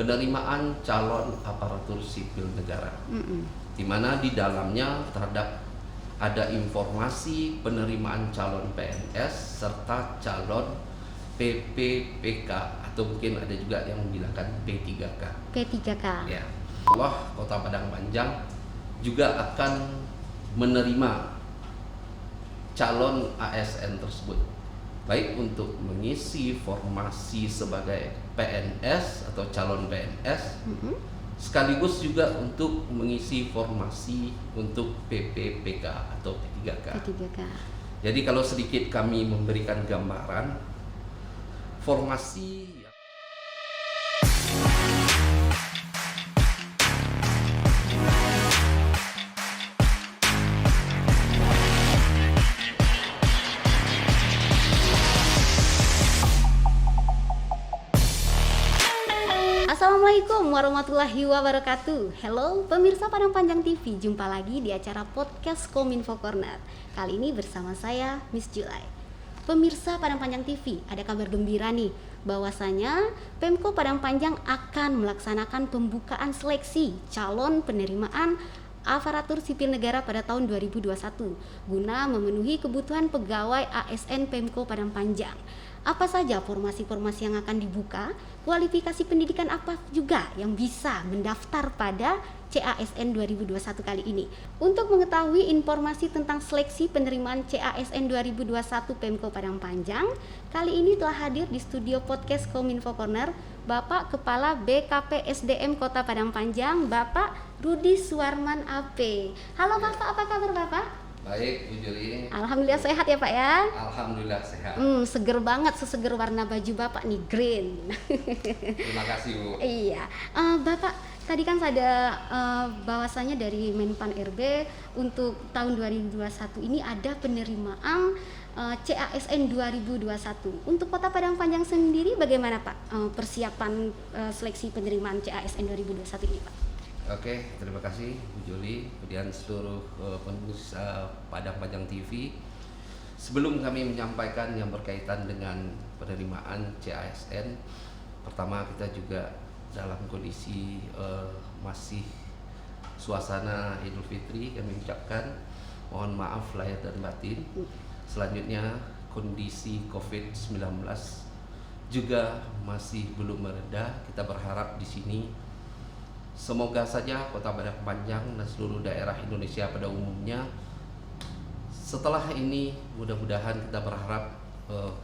penerimaan calon aparatur sipil negara, di mana di dalamnya ada informasi penerimaan calon PNS serta calon PPPK atau mungkin ada juga yang membilangkan P3K. P3K. Ya, Allah Kota Padang Panjang juga akan menerima calon ASN tersebut, baik untuk mengisi formasi sebagai PNS atau calon PNS, sekaligus juga untuk mengisi formasi untuk PPPK atau P3K. Jadi kalau sedikit kami memberikan gambaran formasi. Assalamualaikum warahmatullahi wabarakatuh. Hello pemirsa Padang Panjang TV, jumpa lagi di acara podcast Kominfo Corner. Kali ini bersama saya Miss Julai. Pemirsa Padang Panjang TV, ada kabar gembira nih, bahwasanya Pemko Padang Panjang akan melaksanakan pembukaan seleksi calon penerimaan aparatur sipil negara pada tahun 2021 guna memenuhi kebutuhan pegawai ASN Pemko Padang Panjang. Apa saja formasi-formasi yang akan dibuka, kualifikasi pendidikan apa juga yang bisa mendaftar pada CASN 2021 kali ini. Untuk mengetahui informasi tentang seleksi penerimaan CASN 2021 Pemko Padang Panjang, kali ini telah hadir di studio podcast Kominfo Corner Bapak Kepala BKP SDM Kota Padang Panjang, Bapak Rudi Suwarman AP. Halo Bapak, apa kabar Bapak? Baik, Bu Juli. Alhamdulillah sehat ya Pak ya? Alhamdulillah sehat. Seger banget, seseger warna baju Bapak nih, green. Terima kasih Bu. Iya, Bapak tadi kan ada bahwasanya dari Menpan RB untuk tahun 2021 ini ada penerimaan CASN 2021. Untuk Kota Padang Panjang sendiri bagaimana Pak persiapan seleksi penerimaan CASN 2021 ini Pak? Oke, terima kasih Bu Juli, kemudian seluruh pemirsa Padang Panjang TV. Sebelum kami menyampaikan yang berkaitan dengan penerimaan CASN, pertama kita juga dalam kondisi masih suasana Idul Fitri, kami ucapkan mohon maaf lahir dan batin. Selanjutnya kondisi COVID-19 juga masih belum mereda. Kita berharap di sini semoga saja Kota Padang Panjang dan seluruh daerah Indonesia pada umumnya setelah ini mudah-mudahan kita berharap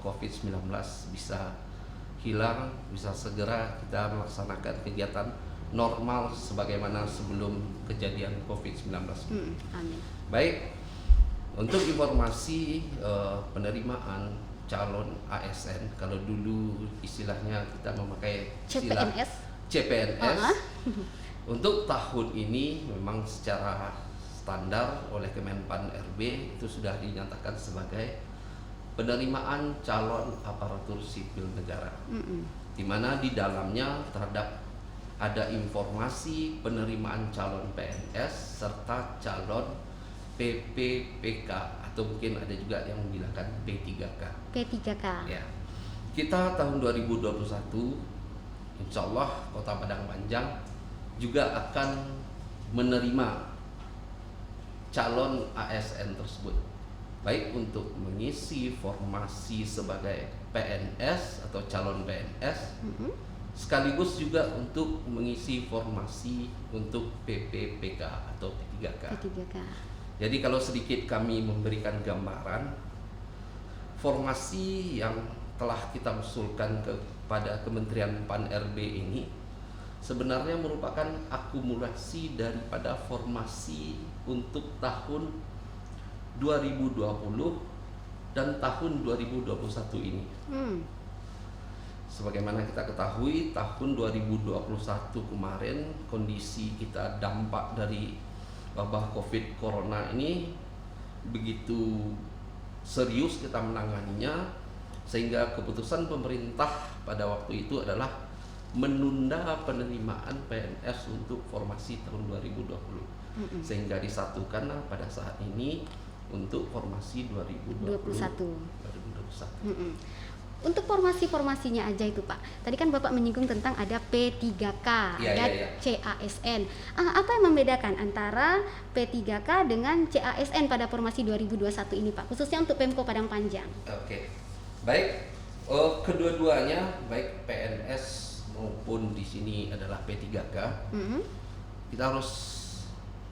COVID-19 bisa hilang, bisa segera kita melaksanakan kegiatan normal sebagaimana sebelum kejadian COVID-19. Amin. Baik, untuk informasi penerimaan calon ASN, kalau dulu istilahnya kita memakai istilah CPNS. Untuk tahun ini memang secara standar oleh Kemenpan RB itu sudah dinyatakan sebagai penerimaan calon aparatur sipil negara, di mana di dalamnya ada informasi penerimaan calon PNS serta calon PPPK atau mungkin ada juga yang membilangkan P3K. Ya, kita tahun 2021 Insya Allah Kota Padang Panjang juga akan menerima calon ASN tersebut, baik untuk mengisi formasi sebagai PNS atau calon PNS, sekaligus juga untuk mengisi formasi untuk PPPK atau P3K. Jadi kalau sedikit kami memberikan gambaran formasi yang telah kita usulkan kepada Kementerian Pan RB ini sebenarnya merupakan akumulasi daripada formasi untuk tahun 2020 dan tahun 2021 ini. Sebagaimana kita ketahui, tahun 2021 kemarin kondisi kita dampak dari wabah COVID Corona ini begitu serius kita menanganinya, sehingga keputusan pemerintah pada waktu itu adalah menunda penerimaan PNS untuk formasi tahun 2020, sehingga disatukan pada saat ini untuk formasi 2021. Untuk formasi-formasinya aja itu Pak. Tadi kan Bapak menyinggung tentang ada P3K, Iya, ada iya, iya. CASN. Apa yang membedakan antara P3K dengan CASN pada formasi 2021 ini Pak, khususnya untuk Pemko Padang Panjang? Oke, baik. Kedua-duanya baik PNS maupun di sini adalah P3K. Kita harus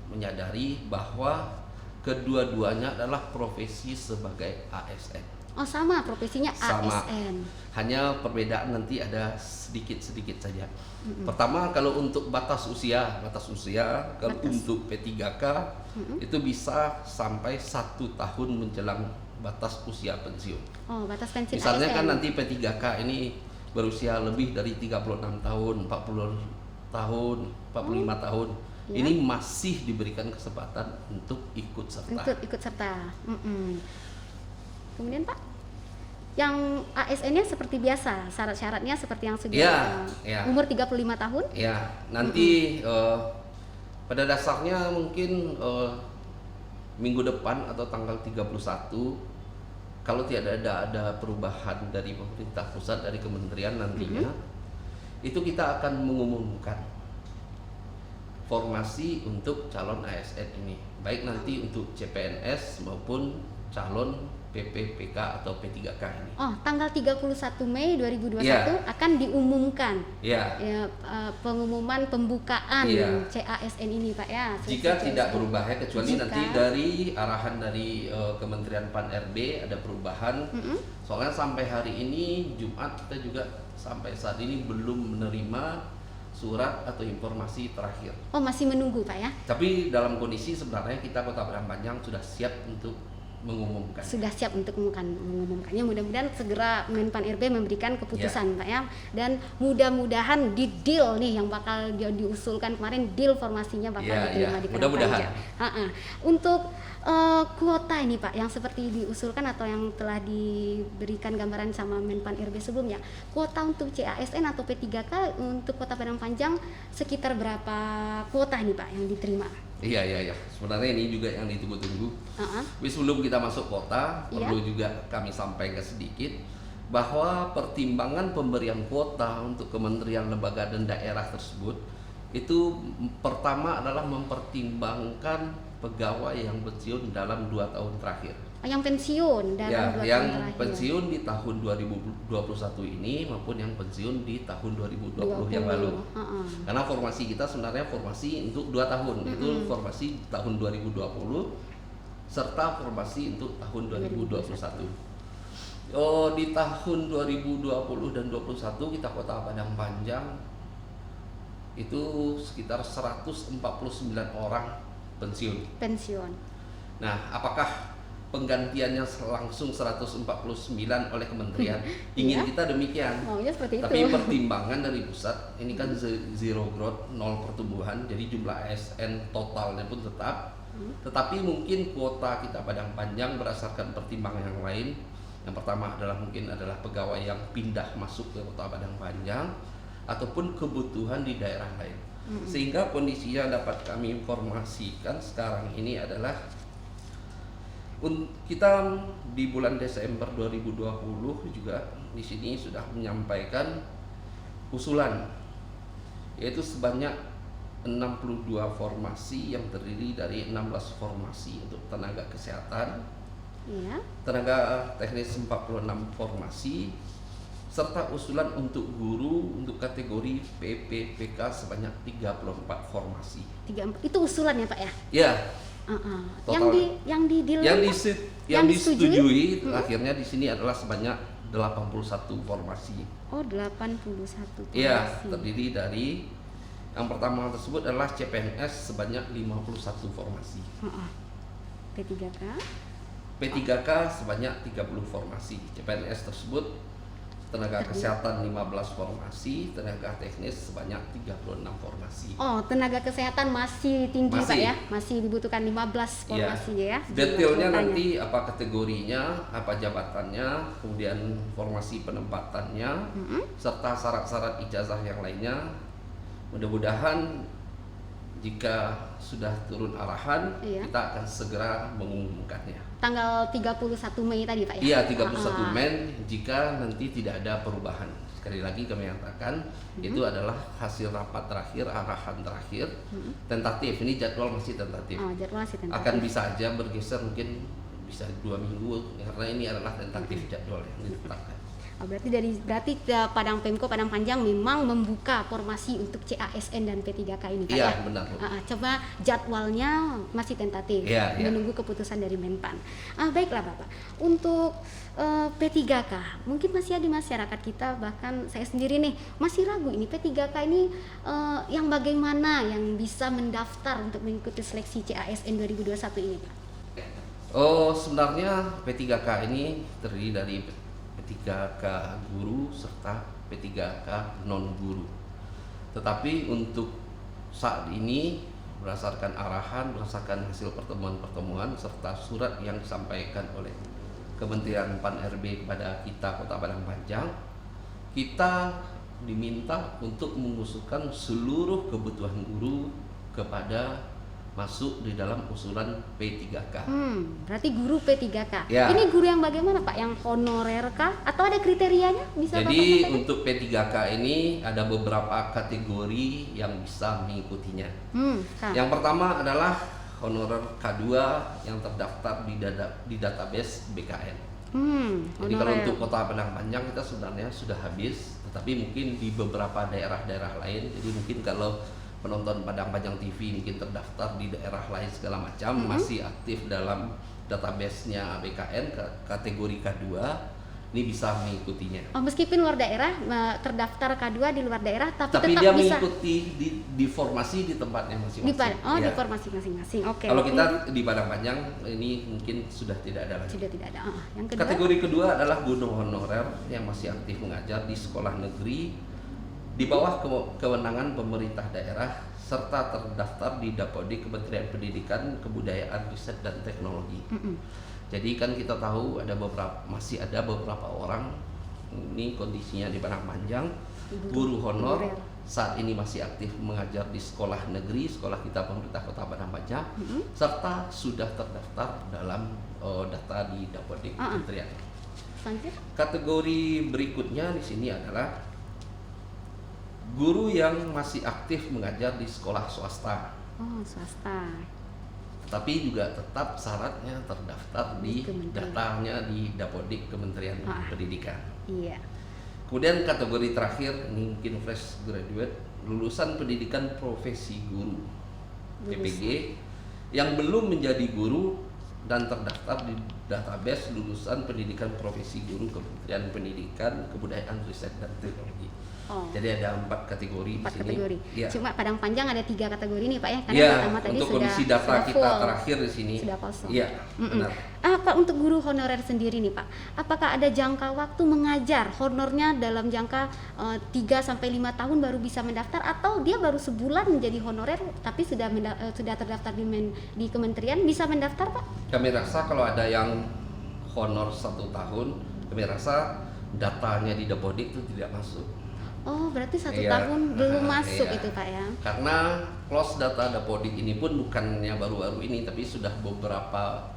menyadari bahwa kedua-duanya adalah profesi sebagai ASN. Oh sama, profesinya Sama. ASN. Hanya perbedaan nanti ada sedikit-sedikit saja. Pertama, kalau untuk batas usia kalau untuk P3K itu bisa sampai 1 tahun menjelang batas usia pensiun. Oh, batas pensiun Misalnya ASN. kan nanti P3K ini berusia lebih dari 36 tahun, 40 tahun, 45 tahun. Ya. Ini masih diberikan kesempatan untuk ikut serta. Untuk ikut serta. Kemudian Pak, yang ASN-nya seperti biasa, syarat-syaratnya seperti yang sudah Ya. umur 35 tahun? Ya, nanti pada dasarnya mungkin minggu depan atau tanggal 31 kalau tidak ada perubahan dari pemerintah pusat, dari kementerian nantinya, itu kita akan mengumumkan formasi untuk calon ASN ini, baik nanti untuk CPNS maupun calon PPPK atau P3K ini. Oh, tanggal 31 Mei 2021 Ya. akan diumumkan Ya, pengumuman pembukaan Ya. CASN ini Pak ya. jika CASN. tidak berubah ya, kecuali Jika- nanti dari arahan dari Kementerian Pan-RB ada perubahan. Soalnya sampai hari ini Jumat kita juga sampai saat ini belum menerima surat atau informasi terakhir. Oh, masih menunggu Pak ya. Tapi dalam kondisi sebenarnya kita Kota Padang Panjang sudah siap untuk mengumumkan. Sudah siap untuk mengumumkannya. Mudah-mudahan segera Menpan RB memberikan keputusan Pak ya. Dan mudah-mudahan di deal nih yang bakal diusulkan kemarin, deal formasinya bakal Ya, diterima ya. di Padang Mudah-mudahan. Panjang. Untuk kuota ini Pak yang seperti diusulkan atau yang telah diberikan gambaran sama Menpan RB sebelumnya, kuota untuk CASN atau P3K untuk Kota Padang Panjang sekitar berapa kuota nih Pak yang diterima? Iya. Sebenarnya ini juga yang ditunggu-tunggu. Tapi sebelum kita masuk kota, Iya. perlu juga kami sampaikan sedikit bahwa pertimbangan pemberian kuota untuk kementerian, lembaga, dan daerah tersebut itu pertama adalah mempertimbangkan pegawai yang pensiun dalam 2 tahun terakhir. Yang pensiun dalam Ya, 2 yang tahun terakhir. pensiun di tahun 2021 ini maupun yang pensiun di tahun 2020 yang lalu. Karena formasi kita sebenarnya formasi untuk 2 tahun, itu formasi tahun 2020 serta formasi untuk tahun 2021. Di tahun 2020 dan 2021 kita Kota Padang Panjang itu sekitar 149 orang pensiun. Nah, apakah penggantiannya langsung 149 oleh kementerian? Ingin Iya. kita demikian. Maunya seperti itu. Tapi pertimbangan dari pusat ini kan zero growth, 0 pertumbuhan, jadi jumlah ASN totalnya pun tetap. Tetapi mungkin kuota kita Padang Panjang berdasarkan pertimbangan yang lain. Yang pertama adalah mungkin adalah pegawai yang pindah masuk ke Kota Padang Panjang ataupun kebutuhan di daerah lain. Sehingga kondisinya dapat kami informasikan sekarang ini adalah kita di bulan Desember 2020 juga di sini sudah menyampaikan usulan, yaitu sebanyak 62 formasi yang terdiri dari 16 formasi untuk tenaga kesehatan, Iya. tenaga teknis 46 formasi, serta usulan untuk guru untuk kategori PPPK sebanyak 34 formasi. 34 itu usulan ya Pak ya? Ya, Yang disetujui akhirnya di sini adalah sebanyak 81 formasi. Oh, 81 formasi. Iya, terdiri dari yang pertama tersebut adalah CPNS sebanyak 51 formasi. P3K P3K sebanyak 30 formasi. CPNS tersebut tenaga kesehatan 15 formasi, tenaga teknis sebanyak 36 formasi. Oh, tenaga kesehatan masih tinggi Pak Masih. ya? Masih dibutuhkan 15 formasinya ya? Detailnya Kuotanya. nanti apa kategorinya, apa jabatannya, kemudian formasi penempatannya, serta syarat-syarat ijazah yang lainnya. Mudah-mudahan jika sudah turun arahan, Iya. kita akan segera mengumumkannya. Tanggal 31 Mei tadi Pak ya? Iya, 31 Mei jika nanti tidak ada perubahan. Sekali lagi kami katakan, itu adalah hasil rapat terakhir, arahan terakhir, tentatif. Ini jadwal masih tentatif. Oh, jadwal masih tentatif. Akan bisa aja bergeser, mungkin bisa 2 minggu, karena ini adalah tentatif jadwal yang ditetapkan. Oh, berarti Padang Pemko Padang Panjang memang membuka formasi untuk CASN dan P3K ini Pak Iya, ya? benar. Coba jadwalnya masih tentatif, Iya, iya. menunggu keputusan dari Menpan. Baiklah Bapak, untuk P3K mungkin masih ada masyarakat kita, bahkan saya sendiri nih masih ragu ini P3K ini yang bagaimana yang bisa mendaftar untuk mengikuti seleksi CASN 2021 ini Pak? Oh, sebenarnya P3K ini terdiri dari P3K guru serta P3K non guru. Tetapi untuk saat ini berdasarkan arahan, berdasarkan hasil pertemuan-pertemuan serta surat yang disampaikan oleh Kementerian Pan-RB kepada kita Kota Padang Panjang, kita diminta untuk mengusulkan seluruh kebutuhan guru kepada masuk di dalam usulan P3K. Berarti guru P3K. Ya. Ini guru yang bagaimana Pak? Yang honorer kah? Atau ada kriterianya? Bisa Bapak Jadi sampaikan? untuk P3K ini ada beberapa kategori yang bisa mengikutinya. Kak. Yang pertama adalah honorer K2 yang terdaftar di database BKN. Jadi kalau Honorer. untuk Kota Padang Panjang kita sebenarnya sudah habis, tetapi mungkin di beberapa daerah-daerah lain. Jadi mungkin kalau penonton Padang Panjang TV mungkin terdaftar di daerah lain segala macam, masih aktif dalam database-nya BKN kategori K2, ini bisa mengikutinya. Meskipun luar daerah, terdaftar K2 di luar daerah, tapi Tapi tetap dia bisa mengikuti di formasi di tempatnya masing-masing. di Ya. formasi masing-masing. Oke. Kalau kita di Padang Panjang ini mungkin sudah tidak ada lagi. sudah tidak ada. Yang kedua, Kategori kedua adalah guru honorer yang masih aktif mengajar di sekolah negeri di bawah kewenangan pemerintah daerah serta terdaftar di Dapodik Kementerian Pendidikan, Kebudayaan, Riset dan Teknologi. Jadi kan kita tahu masih ada beberapa orang, ini kondisinya di Padang Panjang, guru honor saat ini masih aktif mengajar di sekolah negeri, sekolah kita pemerintah Kota Padang Panjang, serta sudah terdaftar dalam data di Dapodik Kementerian. selanjutnya. Kategori berikutnya di sini adalah guru yang masih aktif mengajar di sekolah swasta, Swasta. tapi juga tetap syaratnya terdaftar di Kementerian. datanya di Dapodik Kementerian Pendidikan. Iya. Kemudian kategori terakhir ini mungkin fresh graduate, lulusan pendidikan profesi guru PPG yang belum menjadi guru dan terdaftar di database lulusan pendidikan profesi guru Kementerian Pendidikan, Kebudayaan, Riset dan Teknologi. Jadi ada 4 kategori 4 di sini. kategori. Ya. Cuma Padang Panjang ada 3 kategori nih Pak ya. Karena Ya, pertama tadi untuk sudah kondisi data sudah kita full. terakhir di sini. Sudah kosong. Iya, benar. Pak, untuk guru honorer sendiri nih Pak, apakah ada jangka waktu mengajar honornya dalam jangka 3 sampai 5 tahun baru bisa mendaftar, atau dia baru sebulan menjadi honorer tapi sudah terdaftar di kementerian bisa mendaftar Pak? Kami rasa kalau ada yang honor 1 tahun, kami rasa datanya di Dapodik itu tidak masuk. Berarti 1 Iya. tahun belum masuk Iya. itu Pak ya? Karena close data Dapodik ini pun bukannya baru-baru ini, tapi sudah beberapa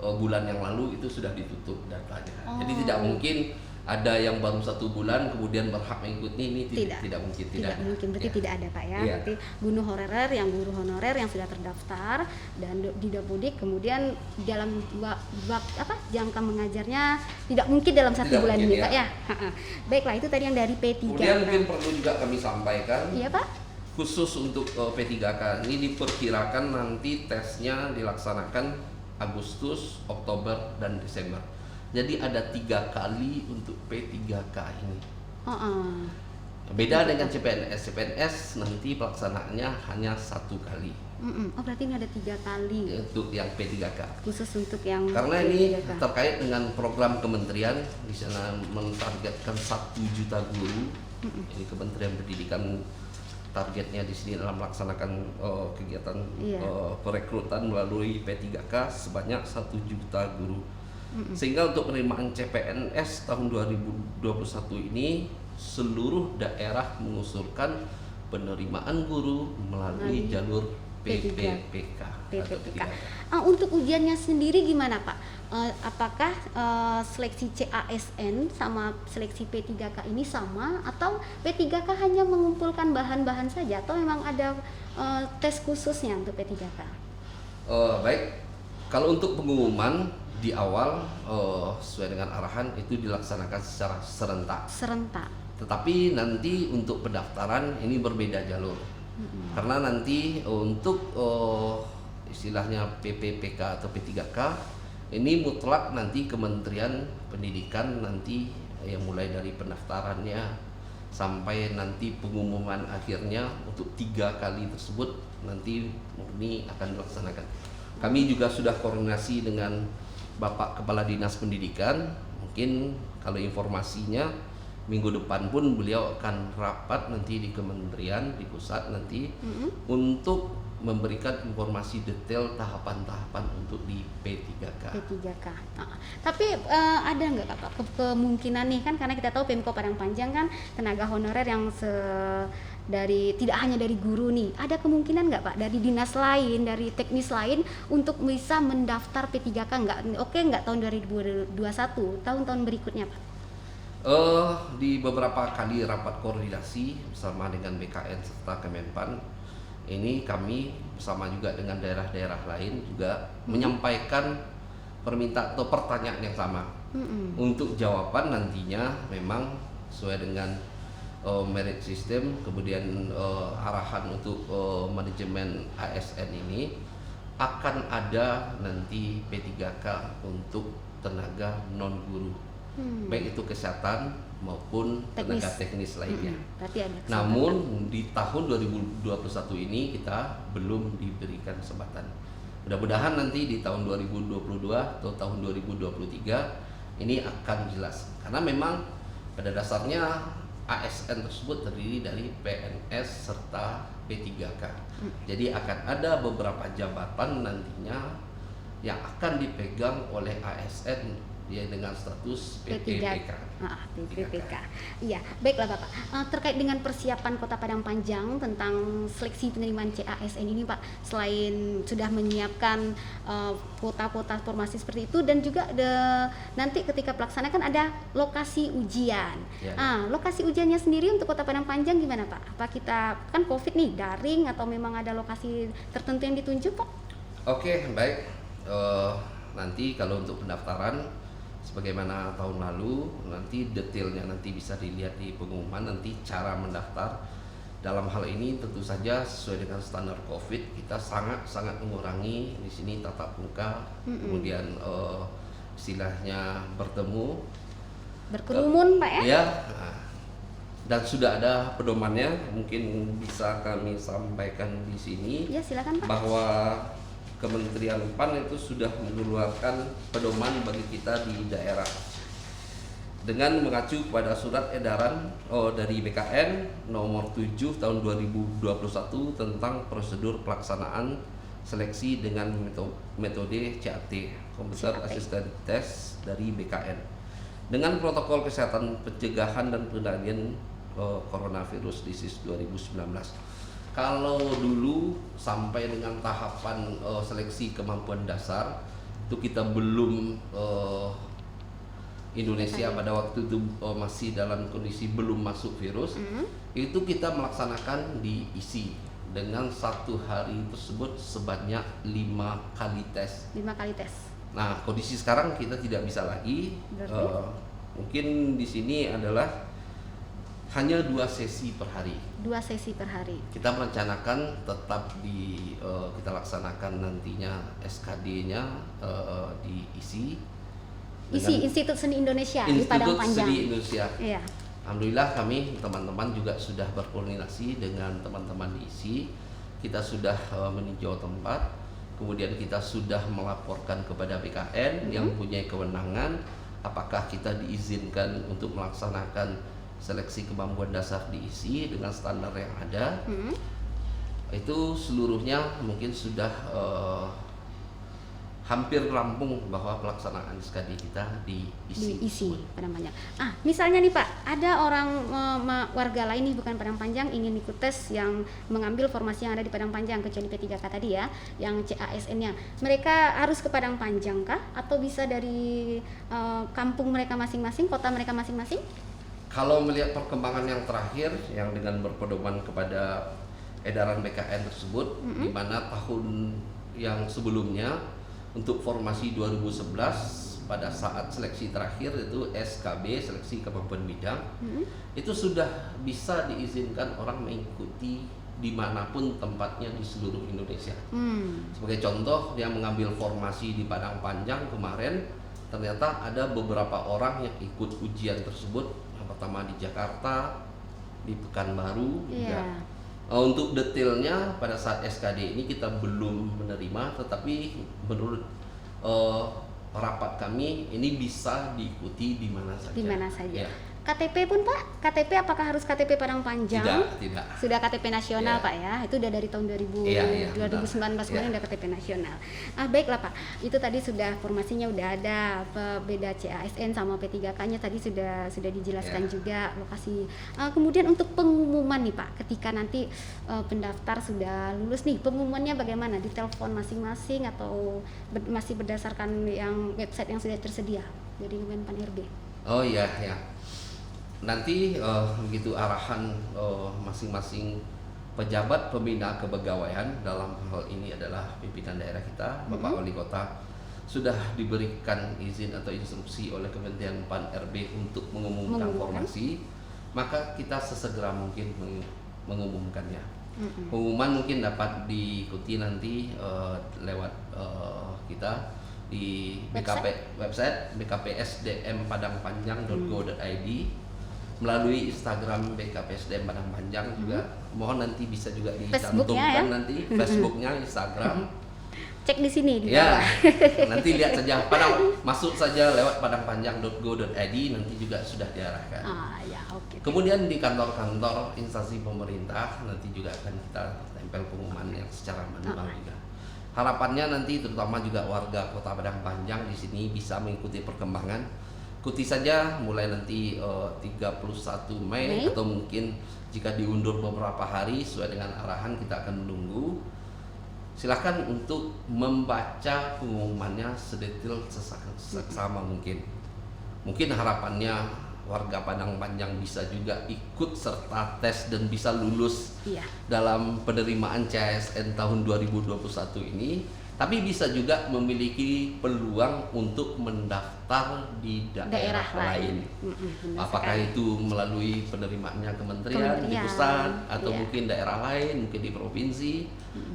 bulan yang lalu itu sudah ditutup datanya. Jadi tidak mungkin ada yang baru 1 bulan kemudian berhak mengikuti ini, tidak mungkin, tidak ada. Mungkin, berarti Ya. tidak ada Pak ya. Iya. Berarti guru honorer yang sudah terdaftar dan di Dapodik, kemudian dalam jangka mengajarnya tidak mungkin dalam 1 Tidak bulan mungkin, ini ya. Pak ya. Baiklah, itu tadi yang dari P3K. Kemudian mungkin perlu juga kami sampaikan, Iya Pak. khusus untuk P3K ini diperkirakan nanti tesnya dilaksanakan Agustus, Oktober, dan Desember. Jadi ada 3 kali untuk P3K ini. Beda dengan CPNS. CPNS nanti pelaksanaannya hanya 1 kali Berarti ini ada 3 kali untuk yang P3K. khusus untuk yang Karena ini P3K. terkait dengan program kementerian, di sana mentargetkan 1 juta guru. Jadi Kementerian Pendidikan targetnya di sini dalam melaksanakan kegiatan perekrutan melalui P3K sebanyak 1 juta guru. Sehingga untuk penerimaan CPNS tahun 2021 ini seluruh daerah mengusulkan penerimaan guru melalui jalur PPPK atau PPPK. P3K. Untuk ujiannya sendiri gimana Pak? Apakah seleksi CASN sama seleksi P3K ini sama, atau P3K hanya mengumpulkan bahan-bahan saja, atau memang ada tes khususnya untuk P3K? Baik, kalau untuk pengumuman di awal sesuai dengan arahan itu dilaksanakan secara serentak. Tetapi nanti untuk pendaftaran ini berbeda jalur. Karena nanti untuk istilahnya PPPK atau P3K ini mutlak nanti Kementerian Pendidikan nanti yang mulai dari pendaftarannya sampai nanti pengumuman akhirnya untuk 3 kali tersebut nanti murni akan dilaksanakan. Kami juga sudah koordinasi dengan Bapak Kepala Dinas Pendidikan. Mungkin kalau informasinya minggu depan pun beliau akan rapat nanti di kementerian di pusat nanti untuk memberikan informasi detail tahapan-tahapan untuk di P3K. Tapi ada nggak Pak kemungkinan nih, kan karena kita tahu Pemko Padang Panjang kan tenaga honorer yang dari tidak hanya dari guru nih, ada kemungkinan nggak Pak dari dinas lain, dari teknis lain untuk bisa mendaftar P3K nggak tahun 2021, tahun-tahun berikutnya Pak? Di beberapa kali rapat koordinasi bersama dengan BKN serta Kemenpan, ini kami bersama juga dengan daerah-daerah lain juga menyampaikan permintaan atau pertanyaan yang sama. Untuk jawaban nantinya memang sesuai dengan merit system, kemudian arahan untuk manajemen ASN ini akan ada nanti P3K untuk tenaga non guru, baik itu kesehatan maupun tenaga teknis lainnya. Namun di tahun 2021 ini kita belum diberikan kesempatan. Mudah-mudahan nanti di tahun 2022 atau tahun 2023 ini akan jelas. Karena memang pada dasarnya ASN tersebut terdiri dari PNS serta P3K. Jadi akan ada beberapa jabatan nantinya yang akan dipegang oleh ASN ya dengan status PPPK. PPPK. Iya, baiklah Bapak. Terkait dengan persiapan Kota Padang Panjang tentang seleksi penerimaan CASN ini Pak, selain sudah menyiapkan kuota-kuota formasi seperti itu dan juga nanti ketika pelaksanaan ada lokasi ujian. Lokasi ujiannya sendiri untuk Kota Padang Panjang gimana Pak? Apa kita kan COVID nih daring atau memang ada lokasi tertentu yang ditunjuk Pak? Oke, baik. Nanti kalau untuk pendaftaran sebagaimana tahun lalu, nanti detailnya nanti bisa dilihat di pengumuman nanti cara mendaftar. Dalam hal ini tentu saja sesuai dengan standar COVID, kita sangat mengurangi di sini tatap muka, kemudian istilahnya berkerumun Pak ya? Ya, dan sudah ada pedomannya, mungkin bisa kami sampaikan di sini. Ya, silakan Pak. Bahwa Kementerian PAN itu sudah mengeluarkan pedoman bagi kita di daerah dengan mengacu pada surat edaran dari BKN nomor 7 tahun 2021 tentang prosedur pelaksanaan seleksi dengan metode CAT, Computer Assisted Test dari BKN, dengan protokol kesehatan pencegahan dan pengendalian coronavirus disease 2019. Kalau dulu sampai dengan tahapan seleksi kemampuan dasar itu kita belum Indonesia pada waktu itu masih dalam kondisi belum masuk virus, itu kita melaksanakan di ISI dengan 1 hari tersebut sebanyak 5 kali tes. Nah, kondisi sekarang kita tidak bisa lagi. Mungkin di sini adalah hanya 2 sesi per hari. Kita merencanakan tetap kita laksanakan nantinya SKD-nya di ISI. Institut Seni Indonesia di Padang Panjang. Institut Seni Indonesia. Iya. Alhamdulillah kami teman-teman juga sudah berkoordinasi dengan teman-teman di ISI. Kita sudah meninjau tempat, kemudian kita sudah melaporkan kepada BKN yang punya kewenangan apakah kita diizinkan untuk melaksanakan seleksi kemampuan dasar di ISI dengan standar yang ada. Itu seluruhnya mungkin sudah hampir rampung bahwa pelaksanaan SKD kita diisi Padang Panjang. Misalnya nih Pak, ada orang warga lain nih bukan Padang Panjang ingin ikut tes yang mengambil formasi yang ada di Padang Panjang kecuali P3K tadi ya, yang CASN-nya. Mereka harus ke Padang Panjang kah atau bisa dari kampung mereka masing-masing, kota mereka masing-masing? Kalau melihat perkembangan yang terakhir yang dengan berpedoman kepada edaran BKN tersebut, di mana tahun yang sebelumnya untuk formasi 2011 pada saat seleksi terakhir itu SKB, seleksi kemampuan bidang, itu sudah bisa diizinkan orang mengikuti dimanapun tempatnya di seluruh Indonesia. Sebagai contoh, yang mengambil formasi di Padang Panjang kemarin, ternyata ada beberapa orang yang ikut ujian tersebut, yang pertama di Jakarta, di Pekanbaru, juga. Untuk detailnya pada saat SKD ini kita belum menerima, tetapi menurut rapat kami ini bisa diikuti di mana saja. Di mana saja. Ya. KTP pun Pak, KTP apakah harus KTP Padang Panjang? Tidak. Sudah KTP nasional Pak ya, itu udah dari tahun 2019 kemarin udah KTP nasional. Baiklah Pak, itu tadi sudah formasinya udah ada, beda CASN sama P3K-nya tadi sudah dijelaskan juga lokasi. Kemudian untuk pengumuman nih Pak, ketika nanti pendaftar sudah lulus nih, pengumumannya bagaimana? Di telepon masing-masing atau masih berdasarkan yang website yang sudah tersedia dari Menpan RB? Oh iya. Nanti begitu arahan masing-masing pejabat pembina kepegawaian, dalam hal ini adalah pimpinan daerah kita, Bapak Wali Kota, sudah diberikan izin atau instruksi oleh Kementerian PAN RB untuk mengumumkan formasi, maka kita sesegera mungkin mengumumkannya. Pengumuman mungkin dapat diikuti nanti lewat kita di website bkpsdmpadangpanjang.go.id, melalui Instagram BKPSDM Padang Panjang juga. Mohon nanti bisa juga dicantumkan nanti Facebooknya, Instagram. Cek di sini di bawah. Nanti lihat saja, masuk saja lewat padangpanjang.go.id, nanti juga sudah diarahkan. Kemudian di kantor-kantor instansi pemerintah nanti juga akan kita tempel pengumuman yang secara manual juga. Harapannya nanti terutama juga warga Kota Padang Panjang di sini bisa mengikuti perkembangan. Ikuti saja mulai nanti 31 Mei atau mungkin jika diundur beberapa hari sesuai dengan arahan, kita akan menunggu. Silakan untuk membaca pengumumannya sedetail sesama mungkin. Mungkin harapannya warga Padang Panjang bisa juga ikut serta tes dan bisa lulus dalam penerimaan CASN tahun 2021 ini. Tapi bisa juga memiliki peluang untuk mendaftar di daerah lain. Apakah itu melalui penerimaannya kementerian di pusat atau mungkin daerah lain, mungkin di provinsi.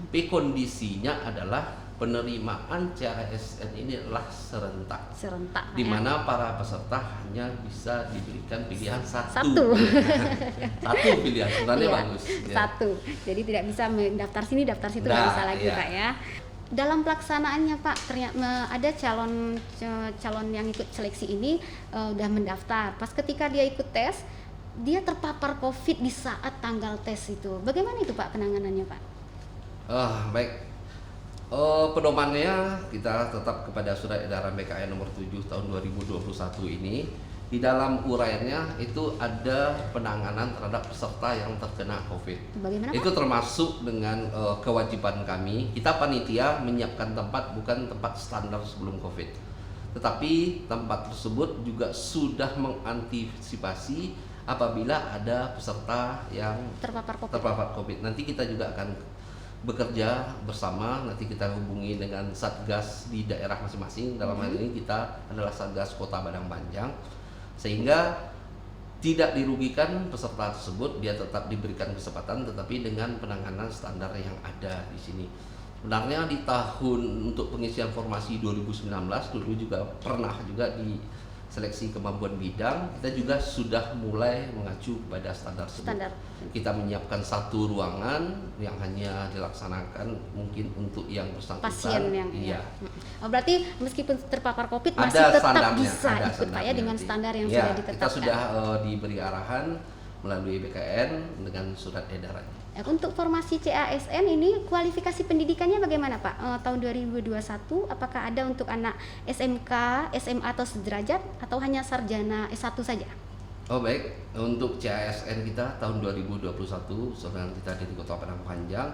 Tapi kondisinya adalah penerimaan CASN ini adalah serentak di mana para peserta hanya bisa diberikan pilihan satu. Satu pilihan sebenarnya bagus. Satu. Jadi tidak bisa mendaftar sini, daftar situ, nggak bisa lagi Pak ya. Dalam pelaksanaannya Pak, ternyata ada calon yang ikut seleksi ini udah mendaftar. Pas ketika dia ikut tes, dia terpapar COVID di saat tanggal tes itu. Bagaimana itu Pak penanganannya Pak? Baik. Pedomannya kita tetap kepada Surat Edaran BKN nomor 7 tahun 2021 ini. Di dalam uraiannya itu ada penanganan terhadap peserta yang terkena COVID. Bagaimana, itu termasuk dengan kewajiban kami. Kita panitia menyiapkan tempat bukan tempat standar sebelum COVID, tetapi tempat tersebut juga sudah mengantisipasi apabila ada peserta yang terpapar COVID. Nanti kita juga akan bekerja bersama, nanti kita hubungi dengan Satgas di daerah masing-masing. Dalam hal ini kita adalah Satgas Kota Padang Panjang, sehingga tidak dirugikan peserta tersebut, dia tetap diberikan kesempatan tetapi dengan penanganan standar yang ada di sini. Sebenarnya di tahun untuk pengisian formasi 2019 dulu juga pernah juga di seleksi kemampuan bidang, kita juga sudah mulai mengacu kepada standar tersebut. Kita menyiapkan satu ruangan yang hanya dilaksanakan mungkin untuk yang bersangkutan. Pasien yang berarti meskipun terpapar COVID masih tetap bisa ikut Pak ya dengan standar yang sudah ditetapkan. Kita sudah diberi arahan melalui BKN dengan surat edaran. Untuk formasi CASN ini kualifikasi pendidikannya bagaimana Pak? Tahun 2021 apakah ada untuk anak SMK, SMA atau sederajat atau hanya sarjana S1 saja? Oh baik, untuk CASN kita tahun 2021 sedang kita di Kota Padang Panjang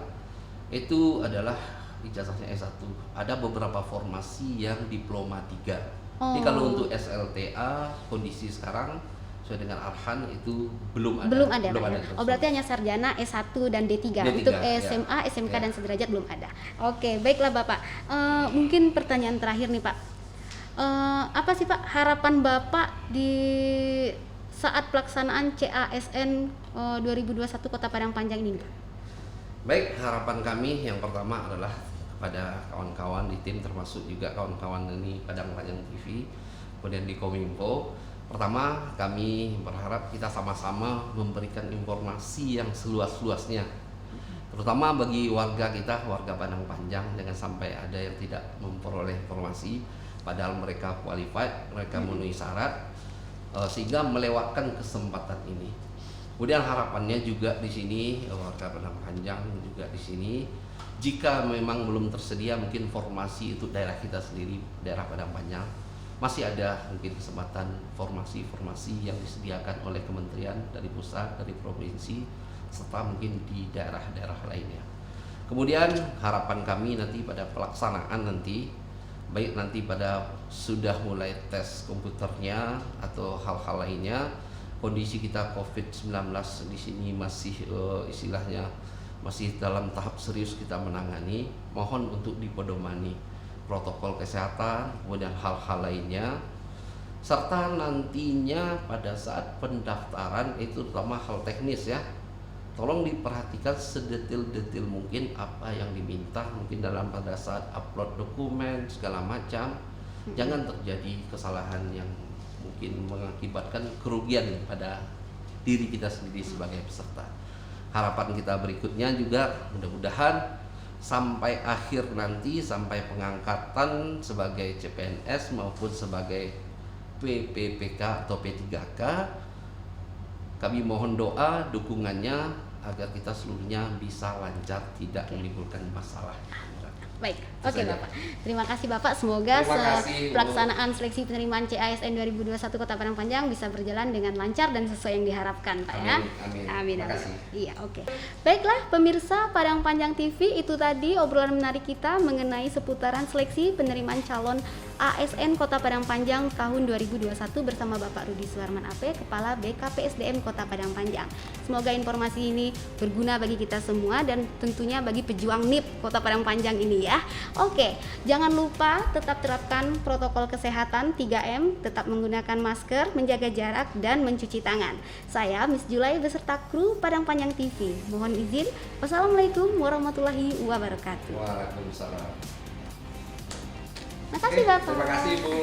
itu adalah ijazahnya S1. Ada beberapa formasi yang diploma 3. Jadi kalau untuk SLTA kondisi sekarang sesuai dengan arahan itu belum ada. Belum ada. Belum Berarti hanya sarjana S1 dan D3. D3 Untuk SMA, ya. SMK Ya. dan sederajat belum ada. Oke, baiklah Bapak. Mungkin pertanyaan terakhir nih Pak. Apa sih Pak harapan Bapak di saat pelaksanaan CASN 2021 Kota Padang Panjang ini? Baik, harapan kami yang pertama adalah kepada kawan-kawan di tim termasuk juga kawan-kawan ini Padang Panjang TV, kemudian di Kominfo. Pertama, kami berharap kita sama-sama memberikan informasi yang seluas-luasnya, terutama bagi warga kita, warga Padang Panjang, jangan sampai ada yang tidak memperoleh informasi padahal mereka qualified, mereka memenuhi syarat, sehingga melewatkan kesempatan ini. Kemudian harapannya juga di sini warga Padang Panjang juga di sini, jika memang belum tersedia mungkin formasi itu daerah kita sendiri, daerah Padang Panjang, masih ada mungkin kesempatan formasi-formasi yang disediakan oleh kementerian dari pusat, dari provinsi, serta mungkin di daerah-daerah lainnya. Kemudian harapan kami nanti pada pelaksanaan nanti, baik nanti pada sudah mulai tes komputernya atau hal-hal lainnya, kondisi kita COVID-19 di sini masih istilahnya masih dalam tahap serius kita menangani, mohon untuk dipedomani protokol kesehatan, kemudian hal-hal lainnya, serta nantinya pada saat pendaftaran itu terutama hal teknis ya, tolong diperhatikan sedetil-detil mungkin apa yang diminta, mungkin dalam pada saat upload dokumen segala macam, jangan terjadi kesalahan yang mungkin mengakibatkan kerugian pada diri kita sendiri sebagai peserta. Harapan kita berikutnya juga mudah-mudahan sampai akhir nanti, sampai pengangkatan sebagai CPNS maupun sebagai PPPK atau P3K, kami mohon doa dukungannya agar kita seluruhnya bisa lancar, tidak menimbulkan masalah. Baik, Itu oke saja. Bapak. Terima kasih Bapak. Semoga Terima kasih, Bu. pelaksanaan seleksi penerimaan CASN 2021 Kota Padang Panjang bisa berjalan dengan lancar dan sesuai yang diharapkan, Pak ya. Amin. Terima kasih. Iya, oke. Baiklah pemirsa Padang Panjang TV, itu tadi obrolan menarik kita mengenai seputaran seleksi penerimaan calon ASN Kota Padang Panjang tahun 2021 bersama Bapak Rudi Suharman AP, Kepala BKPSDM Kota Padang Panjang. Semoga informasi ini berguna bagi kita semua dan tentunya bagi pejuang NIP Kota Padang Panjang ini ya. Oke, jangan lupa tetap terapkan protokol kesehatan 3M, tetap menggunakan masker, menjaga jarak, dan mencuci tangan. Saya Miss Julai beserta kru Padang Panjang TV. Mohon izin. Wassalamualaikum warahmatullahi wabarakatuh. Waalaikumsalam. Makasih Bapak. Terima kasih Bu.